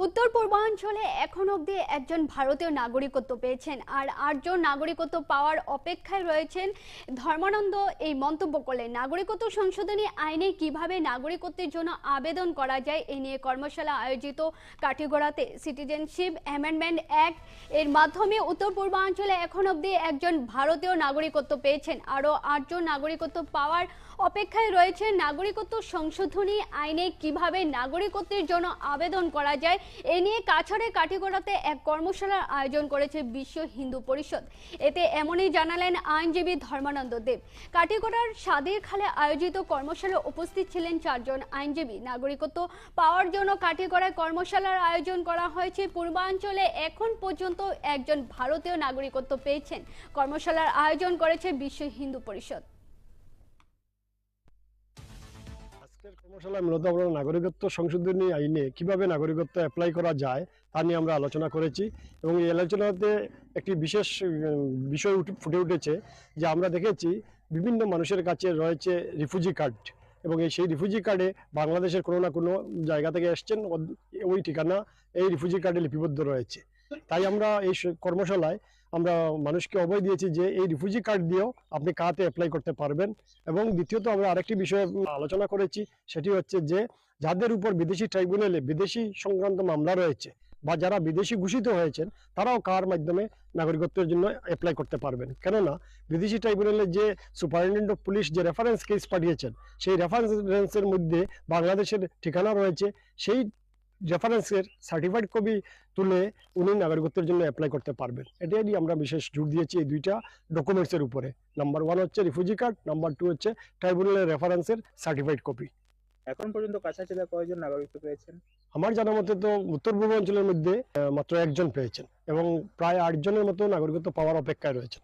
উত্তর পূর্বাঞ্চলে এখন অবধি একজন ভারতীয় নাগরিকত্ব পেয়েছেন আর ৮জন নাগরিকত্ব পাওয়ার অপেক্ষায় রয়েছেন। ধর্মানন্দ এই মন্তব্য করলেন। নাগরিকত্ব সংশোধনী আইনে কিভাবে নাগরিকত্বের জন্য আবেদন করা যায় এ নিয়ে কর্মশালা আয়োজিত কাটিগড়াতে। সিটিজেনশিপ অ্যামেন্ডমেন্ট অ্যাক্ট এর মাধ্যমে উত্তর পূর্বাঞ্চলে এখন অবধি একজন ভারতীয় নাগরিকত্ব পেয়েছেন, আরও ৮জন নাগরিকত্ব পাওয়ার অপেক্ষায় রয়েছে। নাগরিকত্ব সংশোধনী আইনে কিভাবে নাগরিকত্বের জন্য আবেদন করা যায় এ নিয়ে কাছাড়ের কাটিগড়াতে এক কর্মশালার আয়োজন করেছে বিশ্ব হিন্দু পরিষদ। এতে এমনই জানালেন আইনজীবী ধর্মানন্দ দেব। কাটিগড়ার সাদির খালে আয়োজিত কর্মশালায় উপস্থিত ছিলেন 4জন আইনজীবী। নাগরিকত্ব পাওয়ার জন্য কাটিগড়ায় কর্মশালার আয়োজন করা হয়েছে। পূর্বাঞ্চলে এখন পর্যন্ত একজন ভারতীয় নাগরিকত্ব পেয়েছেন। কর্মশালার আয়োজন করেছে বিশ্ব হিন্দু পরিষদ। কর্মশালায় মূলত আমরা নাগরিকত্ব সংশোধনী আইনে কিভাবে নাগরিকত্ব অ্যাপ্লাই করা যায় তা নিয়ে আমরা আলোচনা করেছি এবং এই আলোচনাতে একটি বিশেষ বিষয় ফুটে উঠেছে যে আমরা দেখেছি বিভিন্ন মানুষের কাছে রয়েছে রিফিউজি কার্ড এবং সেই রিফিউজি কার্ডে বাংলাদেশের কোনো না কোনো জায়গা থেকে এসছেন, ওই ঠিকানা এই রিফিউজি কার্ডে লিপিবদ্ধ রয়েছে। তাই আমরা এই কর্মশালায় আমরা মানুষকে অভয় দিয়েছি যে এই রিফিউজি কার্ড দিয়েও আপনি কাতে অ্যাপ্লাই করতে পারবেন। এবং দ্বিতীয়ত আমরা আরেকটি বিষয়ে আলোচনা করেছি, সেটি হচ্ছে যে যাদের উপর বিদেশি ট্রাইব্যুনালে বিদেশি সংক্রান্ত মামলা রয়েছে বা যারা বিদেশি ঘোষিত হয়েছেন তারাও কার মাধ্যমে নাগরিকত্বের জন্য অ্যাপ্লাই করতে পারবেন। কেননা বিদেশি ট্রাইব্যুনালে যে সুপারিনটেন্ডেন্ট অফ পুলিশ যে রেফারেন্স কেস পাঠিয়েছেন সেই রেফারেন্সের মধ্যে বাংলাদেশের ঠিকানা রয়েছে, সেই রেফারেন্সের সার্টিফাইড কপি তুলে উনি নাগরিকত্বের জন্য অ্যাপ্লাই করতে পারবেন। এটাই আমরা বিশেষ জোর দিয়েছি এই দুইটা ডকুমেন্টসের উপরে। নাম্বার 1 হচ্ছে রিফিউজি কার্ড, নাম্বার 2 হচ্ছে ট্রাইব্যুনালের রেফারেন্সের সার্টিফাইড কপি। এখন পর্যন্ত কাছাকাছি কয়জন নাগরিকত্ব পেয়েছেন? আমার জানা মতে তো উত্তর পূর্বাঞ্চলের মধ্যে মাত্র 1জন পেয়েছেন এবং প্রায় 8জনের মতো নাগরিকত্ব পাওয়ার অপেক্ষায় রয়েছেন।